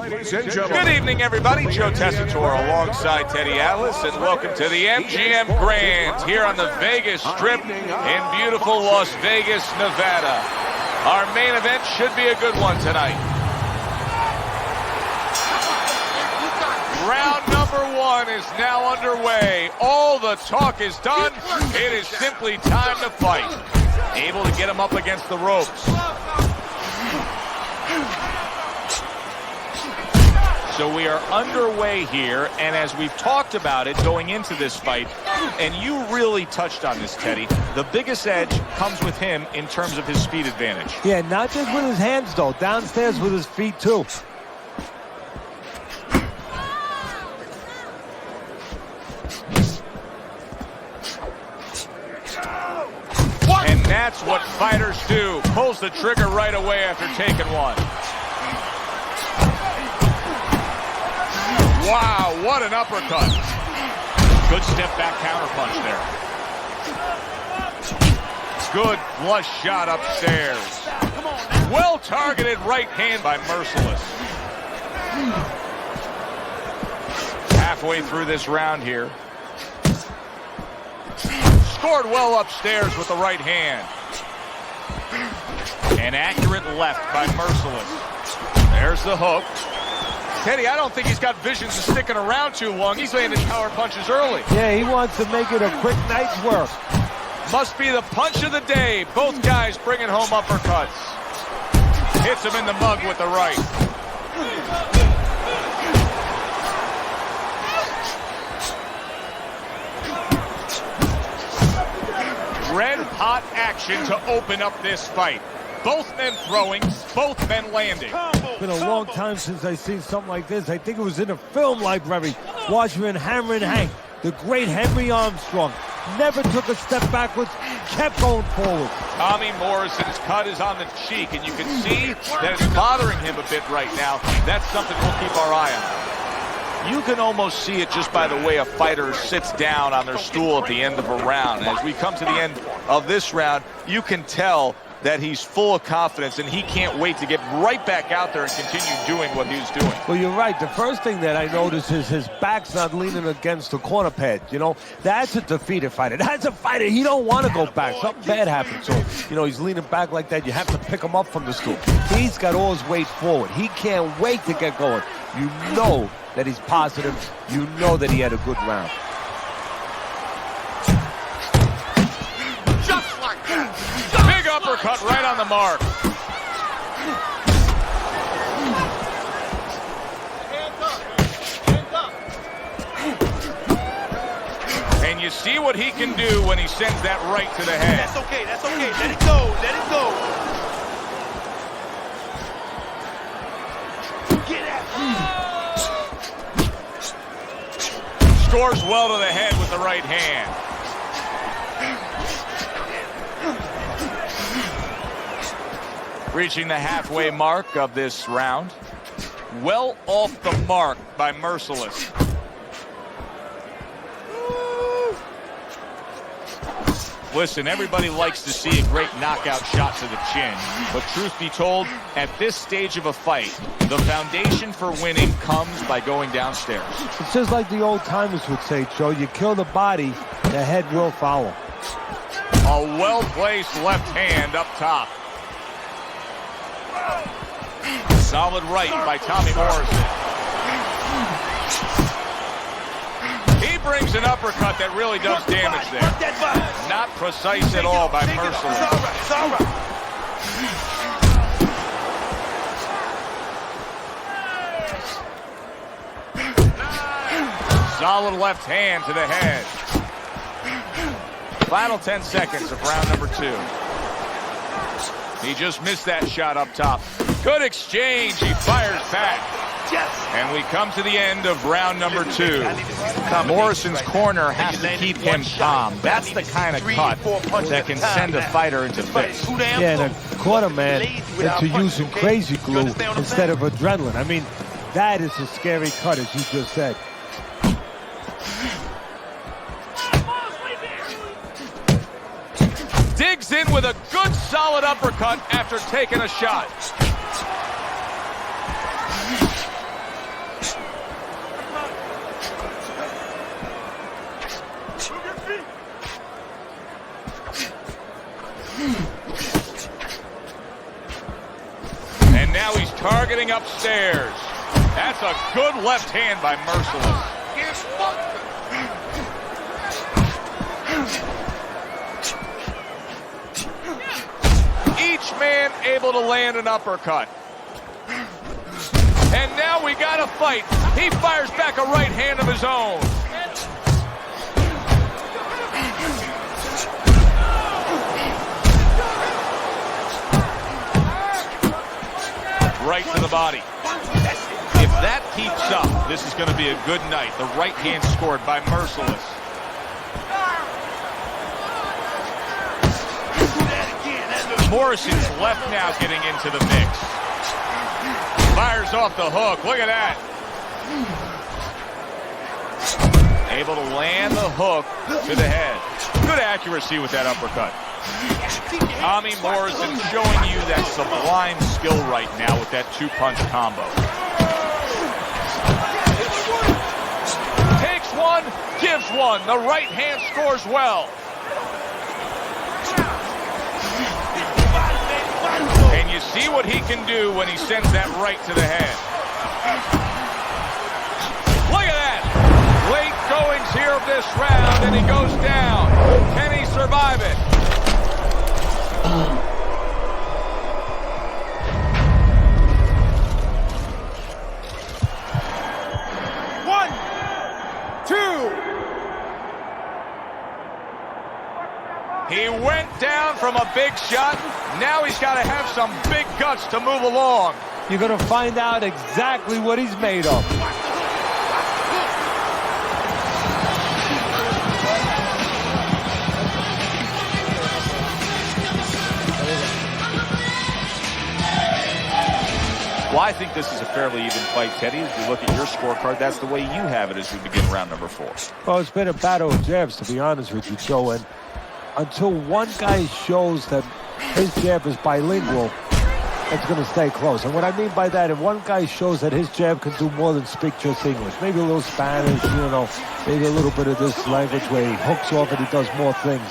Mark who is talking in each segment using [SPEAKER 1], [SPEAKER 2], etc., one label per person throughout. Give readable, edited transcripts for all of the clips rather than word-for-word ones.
[SPEAKER 1] Ladies and gentlemen. Good evening, everybody. Joe Tessitore alongside Teddy Atlas, and welcome to the MGM Grand here on the Vegas Strip in beautiful Las Vegas, Nevada. Our main event should be a good one tonight. Round number one is now underway. All the talk is done. It is simply time to fight. Able to get him up against the ropes. So we are underway here, and as we've talked about it going into this fight, and you really touched on this, Teddy, the biggest edge comes with him in terms of his speed advantage.
[SPEAKER 2] Yeah, not just with his hands, though. Downstairs with his feet, too.
[SPEAKER 1] And that's what fighters do. Pulls the trigger right away after taking one. Wow, what an uppercut. Good step back counterpunch there. Good flush shot upstairs. Well targeted right hand by Merciless. Halfway through this round here. Scored well upstairs with the right hand. An accurate left by Merciless. There's the hook. Teddy, I don't think he's got visions of sticking around too long. He's landing power punches early.
[SPEAKER 2] Yeah, he wants to make it a quick night's work.
[SPEAKER 1] Must be the punch of the day. Both guys bringing home uppercuts. Hits him in the mug with the right. Red hot action to open up this fight. Both men throwing, both men landing.
[SPEAKER 2] It's been a long time since I've seen something like this. I think it was in a film library. Watching Hammer and Hank, the great Henry Armstrong, never took a step backwards, kept going forward.
[SPEAKER 1] Tommy Morrison's cut is on the cheek, and you can see that it's bothering him a bit right now. That's something we'll keep our eye on. You can almost see it just by the way a fighter sits down on their stool at the end of a round. As we come to the end of this round, you can tell that he's full of confidence, and he can't wait to get right back out there and continue doing what he's doing.
[SPEAKER 2] Well, you're right. The first thing that I notice is his back's not leaning against the corner pad. You know, that's a defeated fighter. That's a fighter. He don't want to go back. Something bad happened to him. You know, he's leaning back like that. You have to pick him up from the stool. He's got all his weight forward. He can't wait to get going. You know that he's positive. You know that he had a good round.
[SPEAKER 1] Uppercut right on the mark. And you see what he can do when he sends that right to the head.
[SPEAKER 3] That's okay, that's okay. Let it go, let it go. Get out.
[SPEAKER 1] Scores well to the head with the right hand. Reaching the halfway mark of this round. Well off the mark by Merciless. Listen, everybody likes to see a great knockout shot to the chin. But truth be told, at this stage of a fight, the foundation for winning comes by going downstairs.
[SPEAKER 2] It's just like the old timers would say, Joe. You kill the body, the head will follow.
[SPEAKER 1] A well-placed left hand up top. Solid right by Tommy Morrison. He brings an uppercut that really does damage there. Not precise at all by Mercer. Solid left hand to the head. Final 10 seconds of round number two. He just missed that shot up top. Good exchange. He fires back. And we come to the end of round number two. Morrison's corner has to keep him calm. That's the kind of cut that can send a fighter into fits.
[SPEAKER 2] Yeah, and a corner man into using crazy glue instead of adrenaline. I mean, that is a scary cut, as you just said.
[SPEAKER 1] Digs in with a good solid uppercut after taking a shot. And now he's targeting upstairs. That's a good left hand by Merciless. Each man able to land an uppercut. And now we got a fight. He fires back a right hand of his own. Right to the body. If that keeps up, this is going to be a good night. The right hand scored by Merciless. Morrison's left now getting into the mix. Fires off the hook. Look at that. Able to land the hook to the head. Good accuracy with that uppercut. Tommy Morrison showing you that sublime skill right now with that two-punch combo. Takes one, gives one. The right hand scores well. And you see what he can do when he sends that right to the head. Look at that. Late goings here of this round, and he goes down. Can he survive it?
[SPEAKER 3] One, two.
[SPEAKER 1] He went down from a big shot. Now he's got to have some big guts to move along.
[SPEAKER 2] You're going to find out exactly what he's made of.
[SPEAKER 1] Well, I think this is a fairly even fight, Teddy. As we look at your scorecard, that's the way you have it as we begin round number 4.
[SPEAKER 2] Well, it's been a battle of jabs, to be honest with you, Joe. And until one guy shows that his jab is bilingual, it's going to stay close. And what I mean by that, if one guy shows that his jab can do more than speak just English, maybe a little Spanish, maybe a little bit of this language where he hooks off and he does more things,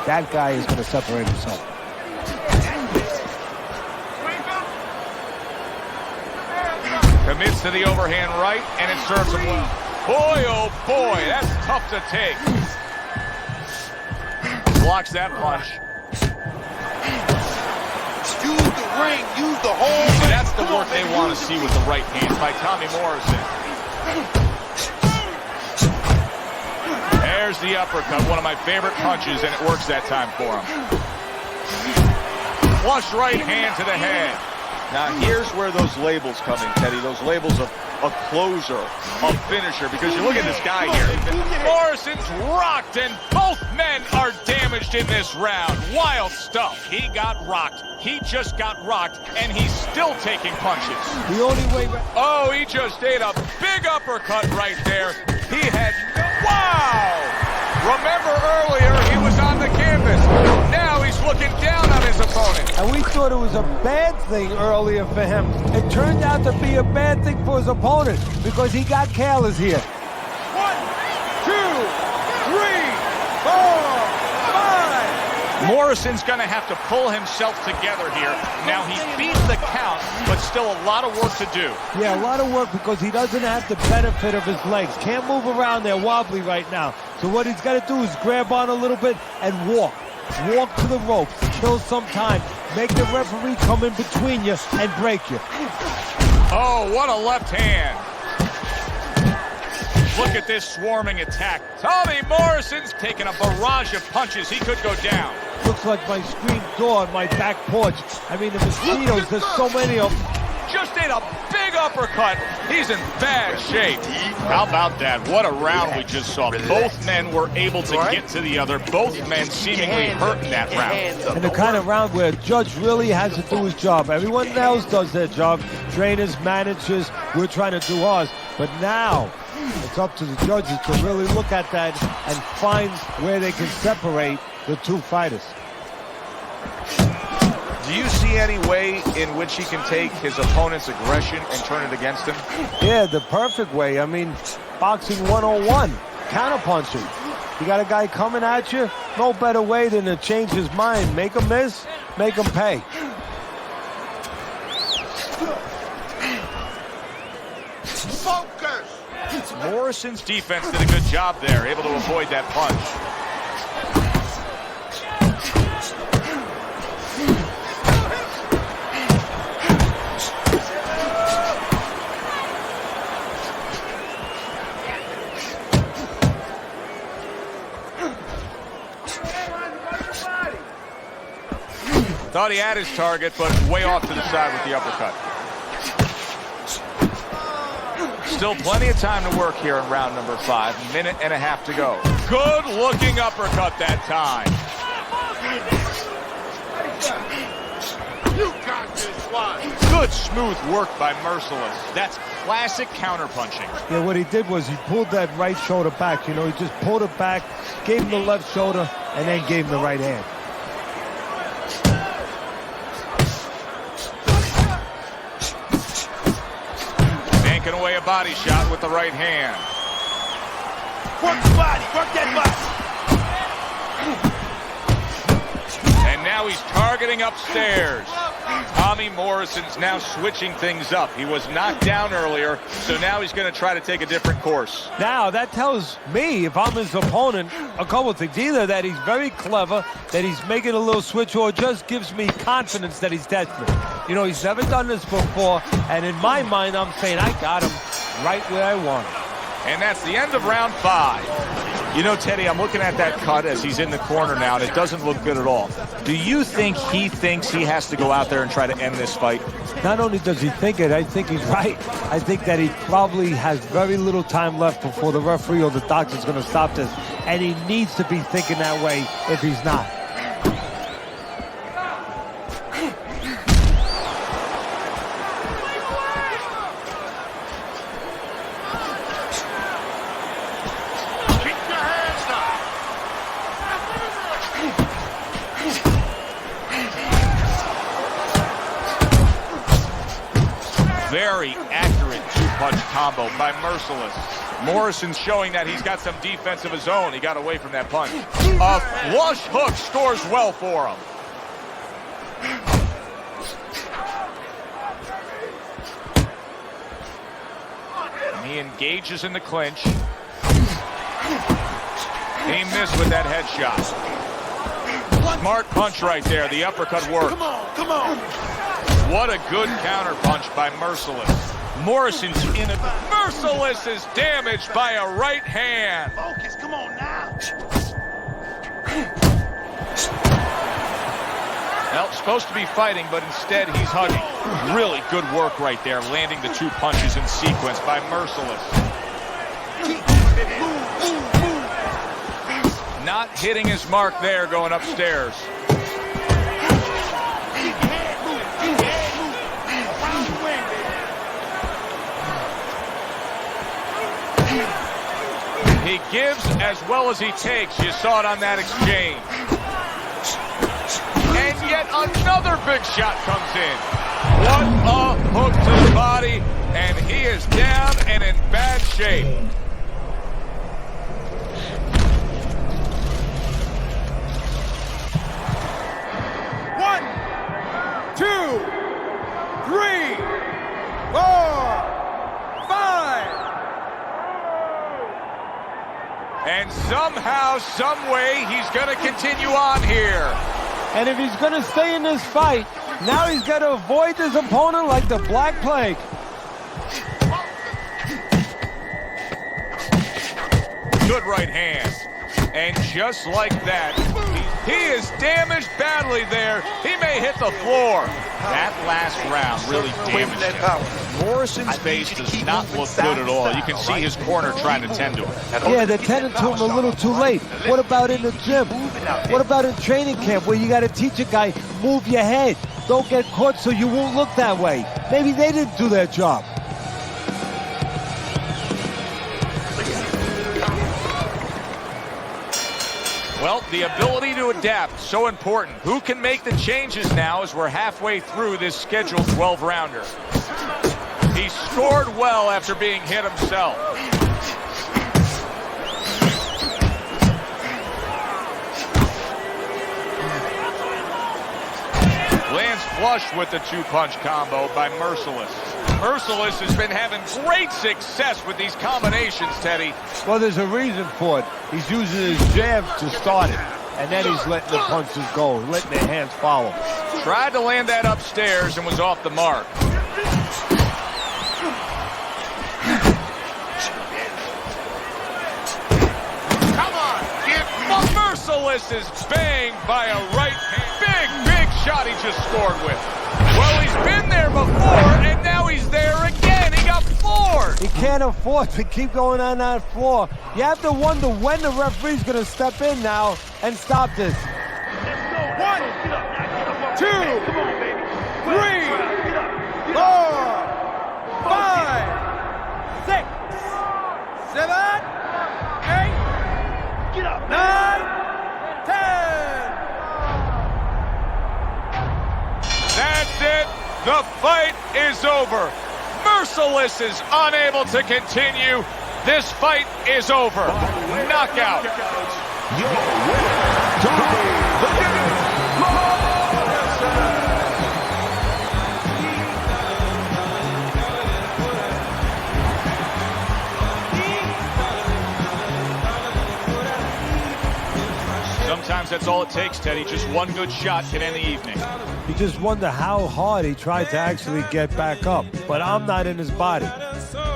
[SPEAKER 2] that guy is going to separate himself.
[SPEAKER 1] Commits to the overhand right, and it serves him well. Boy, oh boy, that's tough to take. Blocks that punch.
[SPEAKER 3] Use the ring, use the whole
[SPEAKER 1] See,
[SPEAKER 3] ring.
[SPEAKER 1] that's the work they want to see with the right hand by Tommy Morrison. There's the uppercut, one of my favorite punches, and it works that time for him. Flush right hand to the head. Now, here's where those labels come in, Teddy. Those labels of a closer, a finisher, because you look at this guy here. Morrison's rocked, and both men are damaged in this round. Wild stuff. He got rocked. He just got rocked, and he's still taking punches.
[SPEAKER 2] The only way...
[SPEAKER 1] Oh, he just ate a big uppercut right there. He had... Wow! Remember earlier, he was on the canvas. Now he's looking down on his opponent.
[SPEAKER 2] And we thought it was a bad thing earlier for him. It turned out to be a bad thing for his opponent because he got careless here.
[SPEAKER 3] 1, 2, 3, 4, 5.
[SPEAKER 1] Morrison's going to have to pull himself together here. Now, he beat the count, but still a lot of work to do.
[SPEAKER 2] Yeah, a lot of work because he doesn't have the benefit of his legs. Can't move around there wobbly right now. So what he's got to do is grab on a little bit and walk. Walk to the ropes, kill some time, make the referee come in between you and break you.
[SPEAKER 1] Oh, what a left hand. Look at this swarming attack. Tommy Morrison's taking a barrage of punches. He could go down.
[SPEAKER 2] Looks like my screen door on my back porch. I mean, the mosquitoes, there's so many of them.
[SPEAKER 1] Just ate a big uppercut. He's in bad shape. How about that? What a round we just saw. Both men were able to get to the other. Both men seemingly hurt in that round.
[SPEAKER 2] And the kind of round where a judge really has to do his job. Everyone else does their job. Trainers, managers, we're trying to do ours. But now, it's up to the judges to really look at that and find where they can separate the two fighters.
[SPEAKER 1] Do you see any way in which he can take his opponent's aggression and turn it against him?
[SPEAKER 2] Yeah, the perfect way. I mean, boxing 101, counterpunching. You got a guy coming at you, no better way than to change his mind. Make him miss, make him pay.
[SPEAKER 3] Focus.
[SPEAKER 1] Morrison's defense did a good job there, able to avoid that punch. Thought he had his target, but way off to the side with the uppercut. Still plenty of time to work here in round number 5. Minute and a half to go. Good looking uppercut that time.
[SPEAKER 3] You got this one.
[SPEAKER 1] Good smooth work by Merciless. That's classic counterpunching.
[SPEAKER 2] Yeah, what he did was he pulled that right shoulder back. You know, he just pulled it back, gave him the left shoulder, and then gave him the right hand.
[SPEAKER 1] Banking away a body shot with the right hand.
[SPEAKER 3] Work the body. Work that body.
[SPEAKER 1] And now he's targeting upstairs. Tommy Morrison's now switching things up. He was knocked down earlier, so now he's going to try to take a different course.
[SPEAKER 2] Now, that tells me, if I'm his opponent, a couple of things. Either that he's very clever, that he's making a little switch, or just gives me confidence that he's desperate. You know, he's never done this before, and in my mind, I'm saying, I got him right where I want him.
[SPEAKER 1] And that's the end of round 5. You know, Teddy, I'm looking at that cut as he's in the corner now, and it doesn't look good at all. Do you think he thinks he has to go out there and try to end this fight?
[SPEAKER 2] Not only does he think it, I think he's right. I think that he probably has very little time left before the referee or the doctor's going to stop this. And he needs to be thinking that way if he's not.
[SPEAKER 3] Keep your hands up.
[SPEAKER 1] Very accurate two-punch combo by Merciless. Morrison's showing that he's got some defense of his own. He got away from that punch. A flush hook scores well for him. And he engages in the clinch. He missed with that headshot. Smart punch right there. The uppercut worked.
[SPEAKER 3] Come on, come on.
[SPEAKER 1] What a good counter punch by Merciless. Morrison's in it. Merciless is damaged by a right hand.
[SPEAKER 3] Focus, come on now.
[SPEAKER 1] Well, supposed to be fighting, but instead he's hugging. Really good work right there, landing the 2 punches in sequence by Merciless. Not hitting his mark there, going upstairs. He gives as well as he takes. You saw it on that exchange. And yet another big shot comes in. What a hook to the body, and he is down and in bad shape.
[SPEAKER 3] One, 2, 3, 4, 5.
[SPEAKER 1] And somehow, some way, he's going to continue on here.
[SPEAKER 2] And if he's going to stay in this fight, now he's got to avoid his opponent like the Black Plague.
[SPEAKER 1] Good right hand. And just like that, he is damaged badly there. He may hit the floor. That last round really damaged him. Morrison's face does not look good at all. You can see his corner trying to tend to him.
[SPEAKER 2] Yeah, they're tending to him a little too late. What about in the gym? What about in training camp where you got to teach a guy, move your head. Don't get caught so you won't look that way. Maybe they didn't do their job.
[SPEAKER 1] Well, the ability to adapt, so important. Who can make the changes now as we're halfway through this scheduled 12-rounder? He scored well after being hit himself. Lands flush with the two-punch combo by Merciless. Merciless has been having great success with these combinations, Teddy.
[SPEAKER 2] Well, there's a reason for it. He's using his jab to start it, and then he's letting the punches go, letting the hands follow.
[SPEAKER 1] Tried to land that upstairs and was off the mark. Come on, Merciless is banged by a right hand. Big shot he just scored with. Well, he's been there before, and now he's there again. He got floored.
[SPEAKER 2] He can't afford to keep going on that floor. You have to wonder when the referee's going to step in now and stop this.
[SPEAKER 3] 1, 2, 3, 4, 5, 6, 7, 8, 9, 10.
[SPEAKER 1] That's it. The fight is over. Merciless is unable to continue. This fight is over. Knockout.
[SPEAKER 4] Your winner, Tony
[SPEAKER 1] Sometimes that's all it takes, Teddy. Just one good shot can end the evening.
[SPEAKER 2] You just wonder how hard he tried to actually get back up. But I'm not in his body.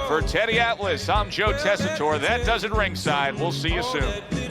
[SPEAKER 1] For Teddy Atlas, I'm Joe Tessitore. That does it ringside. We'll see you soon.